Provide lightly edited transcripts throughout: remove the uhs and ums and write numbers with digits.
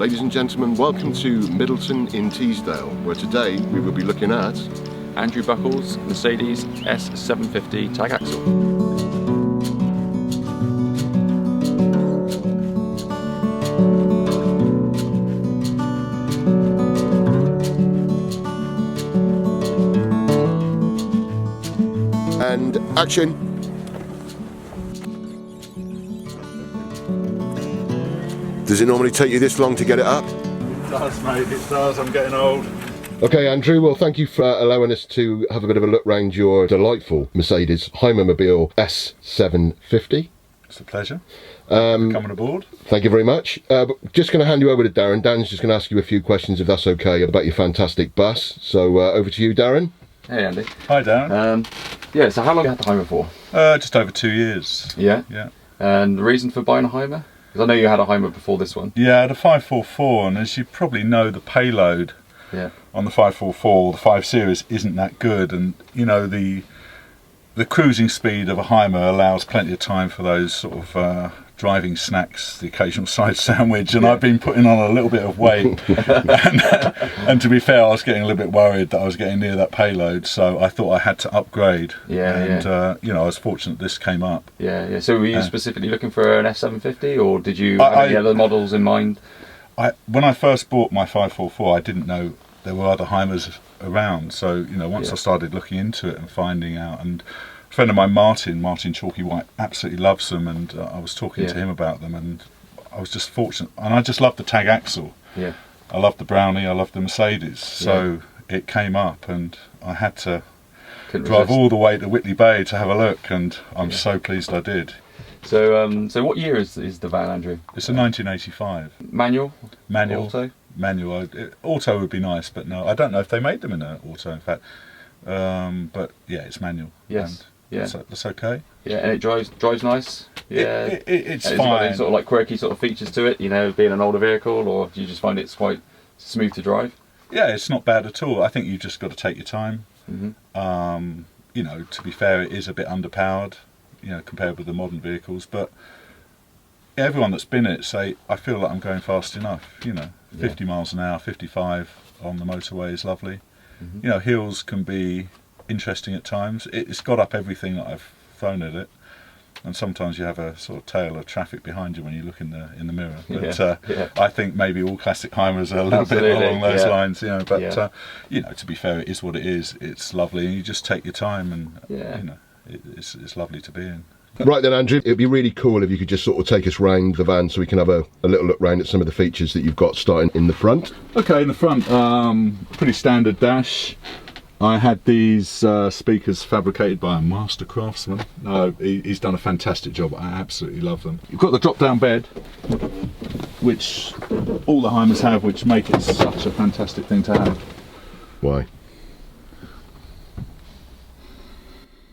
Ladies and gentlemen, welcome to Middleton in Teesdale, where today we will be looking at Andrew Buckles Mercedes S750 tag axle. and action. Does it normally take you this long to get it up? It does, mate, it does. I'm getting old. Okay, Andrew, well, thank you for allowing us to have a bit of a look round your delightful Mercedes Hymermobil S750. It's a pleasure coming aboard. Thank you very much. Just going to hand you over to Darren. Darren's just going to ask you a few questions, if that's okay, about your fantastic bus. So over to you, Darren. Hey, Andy. Hi, Darren. Yeah, so how long have you had the Hymer for? Just over 2 years. Yeah? Yeah. And the reason for buying a Hymer? Because I know you had a Hymer before this one. Yeah, I had a 544, and as you probably know, the payload on the 544, the 5 Series, isn't that good, and you know the cruising speed of a Hymer allows plenty of time for those sort of driving snacks, the occasional side sandwich, and I've been putting on a little bit of weight and to be fair, I was getting a little bit worried that I was getting near that payload, so I thought I had to upgrade. You know, I was fortunate this came up. So were you specifically looking for an S750, or did you have any other models in mind? When I first bought my 544, I didn't know there were other Hymers around, so you know, once I started looking into it and finding out, and a friend of mine, Martin Chalky White, absolutely loves them, and I was talking to him about them, and I was just fortunate, and I just loved the tag axle. I loved the Brownie, I loved the Mercedes, so it came up, and I had to drive all the way to Whitley Bay to have a look, and I'm so pleased I did. So, so what year is the van, Andrew? It's a 1985. Manual? Auto? Manual. Auto would be nice, but no, I don't know if they made them in an auto, in fact. But yeah, it's manual. Yes. That's okay. Yeah, and it drives nice. Yeah, it's fine. fine. Got any sort of like quirky sort of features to it, you know, being an older vehicle, or do you just find it's quite smooth to drive? Yeah, it's not bad at all. I think you've just got to take your time. You know, to be fair, it is a bit underpowered, you know, compared with the modern vehicles, but everyone that's been in it say, I feel like I'm going fast enough, you know, 50 miles an hour, 55 on the motorway is lovely. You know, hills can be interesting at times. It's got up everything that I've thrown at it, and sometimes you have a sort of tail of traffic behind you when you look in the mirror. But I think maybe all classic Hymers are a little bit along those lines, you know. But you know, to be fair, it is what it is. It's lovely, and you just take your time, and you know, it's lovely to be in. Right then, Andrew, it'd be really cool if you could just sort of take us round the van so we can have a little look round at some of the features that you've got starting in the front. Okay, in the front, pretty standard dash. I had these speakers fabricated by a master craftsman. No, he's done a fantastic job. I absolutely love them. You've got the drop-down bed, which all the Hymers have, which make it such a fantastic thing to have. Why?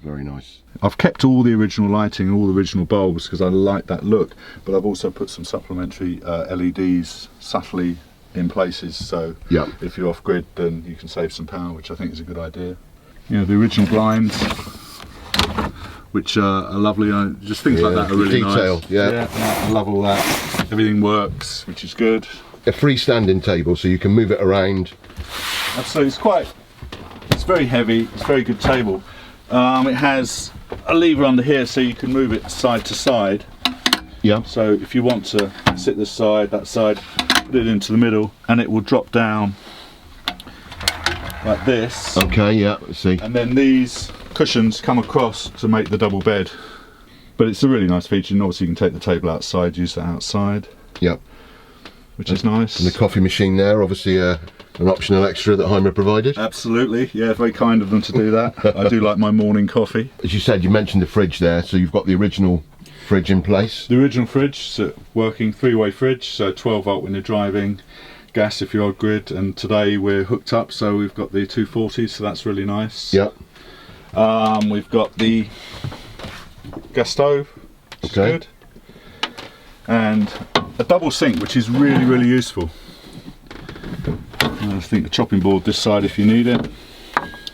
Very nice. I've kept all the original lighting, all the original bulbs, because I like that look, but I've also put some supplementary LEDs subtly in places, so if you're off grid then you can save some power, which I think is a good idea. You know, the original blinds, which are lovely, just things like that are really nice. I love all that. Everything works, which is good. A freestanding table, so you can move it around. Absolutely, it's very heavy, it's a very good table. It has a lever under here so you can move it side to side. So if you want to sit this side, that side, put it into the middle, and it will drop down like this. Okay, I see. And then these cushions come across to make the double bed. But it's a really nice feature, and obviously you can take the table outside, use that outside. Which is nice. And the coffee machine there, obviously an optional extra that Hymer provided. Absolutely, yeah, very kind of them to do that. I do like my morning coffee. As you said, you mentioned the fridge there, so you've got the original fridge in place. The original fridge, so working 3-way fridge, so 12 volt when you're driving, gas if you're off grid, and today we're hooked up, so we've got the 240s, so that's really nice. We've got the gas stove, which is good, and a double sink, which is really useful. I think the chopping board this side if you need it.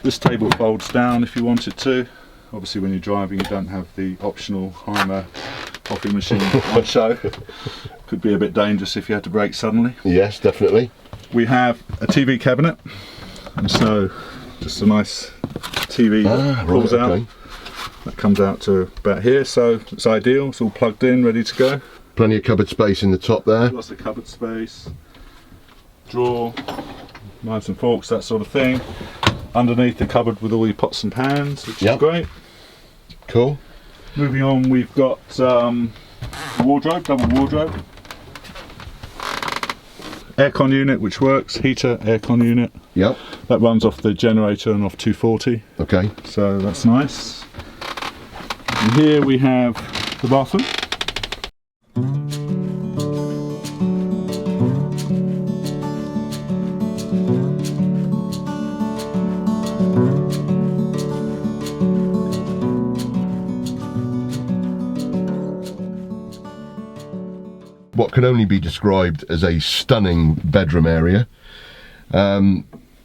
This table folds down if you want it to. Obviously when you're driving you don't have the optional Hymer coffee machine on show. Could be a bit dangerous if you had to brake suddenly. Yes, definitely. We have a TV cabinet, and so just a nice TV that pulls right, out. okay. That comes out to about here, so it's ideal. It's all plugged in, ready to go. Plenty of cupboard space in the top there. Lots of cupboard space, drawer, knives and forks, that sort of thing. Underneath the cupboard with all your pots and pans, which is great. Cool. Moving on, we've got wardrobe, double wardrobe. Aircon unit, which works. Heater, aircon unit. Yep. That runs off the generator and off 240. Okay. So that's nice. And here we have the bathroom. What can only be described as a stunning bedroom area.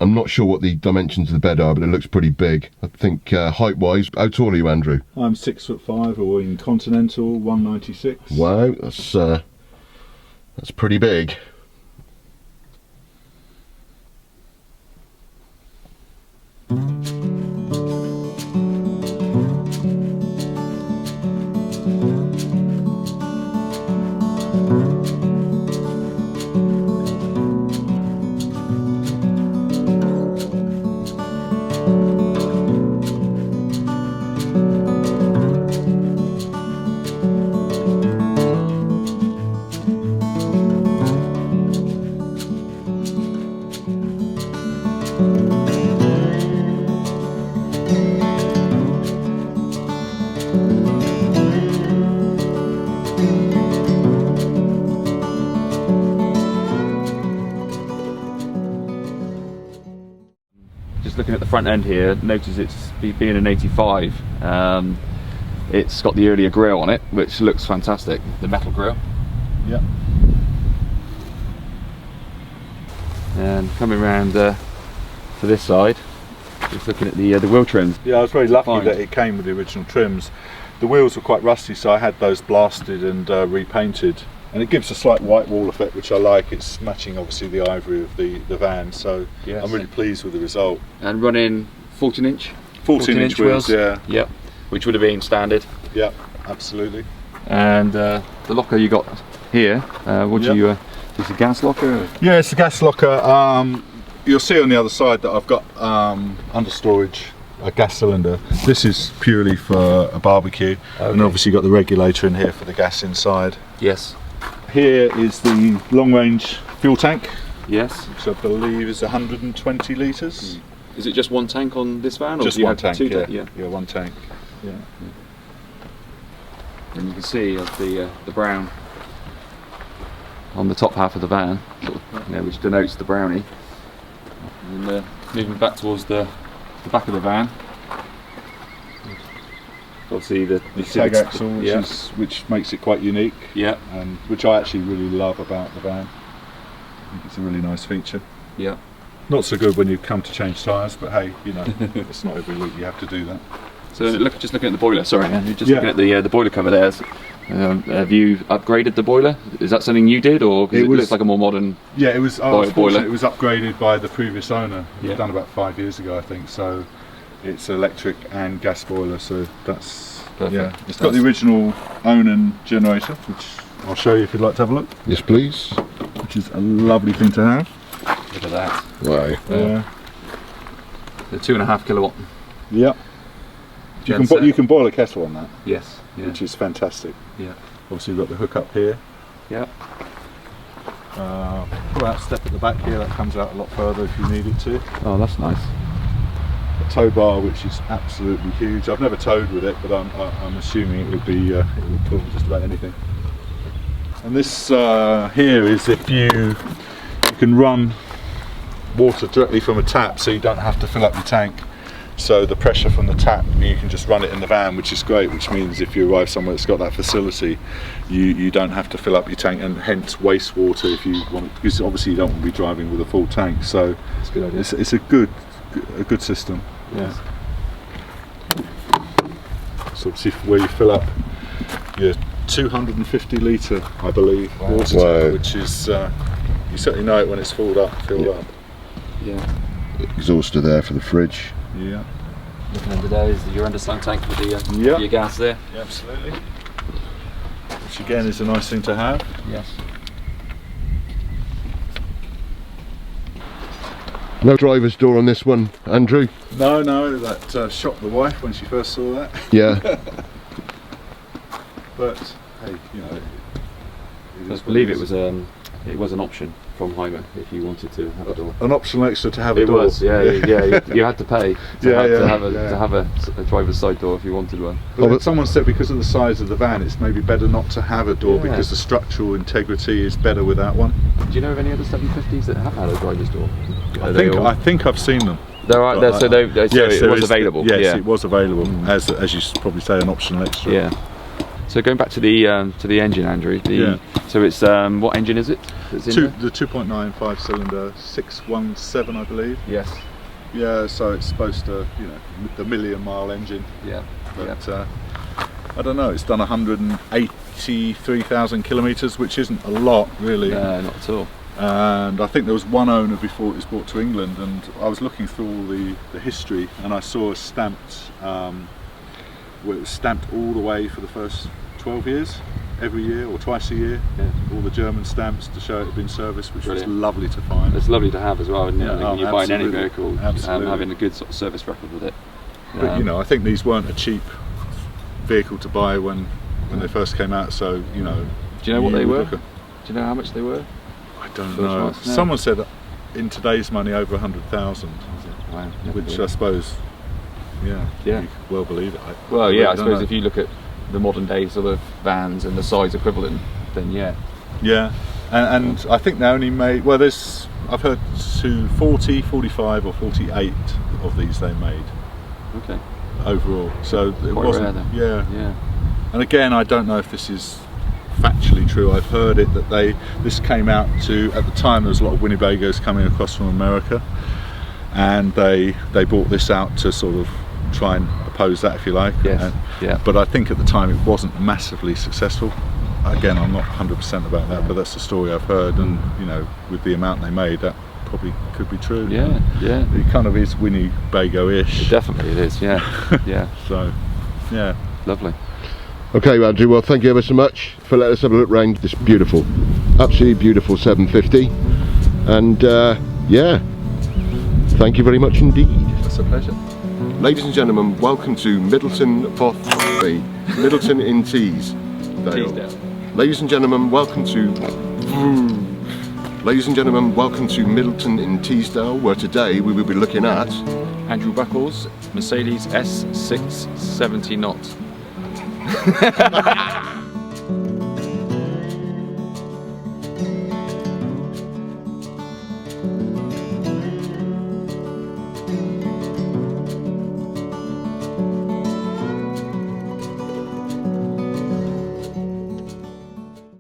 I'm not sure what the dimensions of the bed are, but it looks pretty big. I think height-wise, how tall are you, Andrew? I'm 6'5", or in continental, 196. Wow, that's pretty big. Looking at the front end here, notice it's being an 85. It's got the earlier grille on it, which looks fantastic. The metal grille. Yeah. And coming around to this side, just looking at the wheel trims. Yeah, I was very lucky Fine. that it came with the original trims. The wheels were quite rusty, so I had those blasted and repainted. And it gives a slight white wall effect, which I like. It's matching obviously the ivory of the van, so Yes. I'm really pleased with the result. And running 14-inch? 14-inch wheels, yeah. Yep, which would have been standard. Yeah, absolutely. And the locker you got here, what do you, is a gas locker? Yeah, it's a gas locker. You'll see on the other side that I've got under storage a gas cylinder. This is purely for a barbecue, and obviously you've got the regulator in here for the gas inside. Yes. Here is the long range fuel tank, Yes. which I believe is 120 litres. Is it just one tank on this van? Or Just do you one have tank, two yeah. Yeah. One tank. Yeah. And you can see the brown on the top half of the van, sort of, which denotes the Brownie. And moving back towards the back of the van, obviously the Tag axle, yeah. which makes it quite unique. Yeah. Which I actually really love about the van. I think it's a really nice feature. Yeah. Not so good when you come to change tyres, but hey, you know, it's not every week you have to do that. So just looking at the boiler. Sorry, Andrew, just looking at the boiler cover there. Have you upgraded the boiler? Is that something you did, or because it looks like a more modern? Yeah, it was. Boiler. It was upgraded by the previous owner. It Yeah. was done about 5 years ago, I think. So it's electric and gas boiler. So that's Perfect. yeah. It's got the original Onan generator, which I'll show you if you'd like to have a look. Yes, please. Which is a lovely thing to have. Look at that. Wow. Yeah. The 2.5 kilowatt. Yeah. You can boil a kettle on that, Yes. Yeah. which is fantastic. Yeah. Obviously, you've got the hook up here. Yeah. Pull out step at the back here. That comes out a lot further if you need it to. Oh, that's nice. A tow bar, which is absolutely huge. I've never towed with it, but I'm assuming it would be it would pull just about anything. And this here is if you can run water directly from a tap, so you don't have to fill up your tank. So the pressure from the tap, you can just run it in the van, which is great. Which means if you arrive somewhere that's got that facility, you don't have to fill up your tank and hence waste water if you want, because obviously you don't want to be driving with a full tank. So That's a good idea. it's a good system. Yeah. So obviously where you fill up your 250 litre, I believe, water Wow. tank, which is you certainly know it when it's filled up. Yeah. Exhauster there for the fridge. Yeah. Looking under there is your underslung tank for the for Yeah. your gas there. Yeah, absolutely. Which again is a nice thing to have. Yes. No driver's door on this one, Andrew. No, that shocked the wife when she first saw that. Yeah. But hey, you know, I believe it was an option from Hymer if you wanted to have a door. an optional extra to have a It door. was, yeah. You had to pay to have a driver's side door if you wanted one. But then someone said because of the size of the van, it's maybe better not to have a door Yeah. because the structural integrity is better without one. Do you know of any other 750s that have had a driver's door? I think I've seen them. There are. But So yes, it was available. Yes, yeah. it was available as you probably say, an optional extra. Yeah. So going back to the engine, Andrew. So it's what engine is it? That's in there? The 2.9 5-cylinder 617, I believe. Yes. Yeah, so it's supposed to, you know, the million-mile engine. Yeah. But I don't know. It's done 183,000 kilometres, which isn't a lot, really. No, not at all. And I think there was one owner before it was brought to England, and I was looking through all the history, and I saw a stamped, where it was stamped all the way for the first 12 years, every year or twice a year. Yeah. All the German stamps to show it had been serviced, which Brilliant. was lovely to find. It's lovely to have as well, isn't it? Yeah, I think when you're buying any absolutely. vehicle, Absolutely. having a good sort of service record with it. But you know, I think these weren't a cheap vehicle to buy when they first came out. So you know, Do you know what they would were? look at- Do you know how much they were? I don't First know. ones? No. Someone said that in today's money over 100,000, Wow. which I suppose, yeah, Yeah. you could well believe it. Well, yeah, I don't suppose know. if you look at the modern day sort of vans and the size equivalent, then yeah. Yeah, and I think they only made, well, I've heard 40, 45 or 48 of these they made Okay. overall. So it Quite wasn't, rare then. yeah. Yeah. And again, I don't know if this is factually true. I've heard it that this came out to, at the time there was a lot of Winnebagos coming across from America, and they brought this out to sort of try and oppose that, if you like. Yes. Yeah. But I think at the time it wasn't massively successful. Again, I'm not 100% about that, but that's the story I've heard, and you know, with the amount they made, that probably could be true. Yeah. Yeah. It kind of is Winnebago-ish. Definitely it is. Yeah. Yeah. So, yeah. Lovely. Okay, Andrew, well, thank you ever so much for letting us have a look round this beautiful, absolutely beautiful 750. And yeah, thank you very much indeed. It's a pleasure. Ladies and gentlemen, welcome to Middleton Middleton in Teesdale. Teesdale. Ladies and gentlemen, welcome to Middleton in Teesdale, where today we will be looking at Andrew Buckles, Mercedes S670 knot.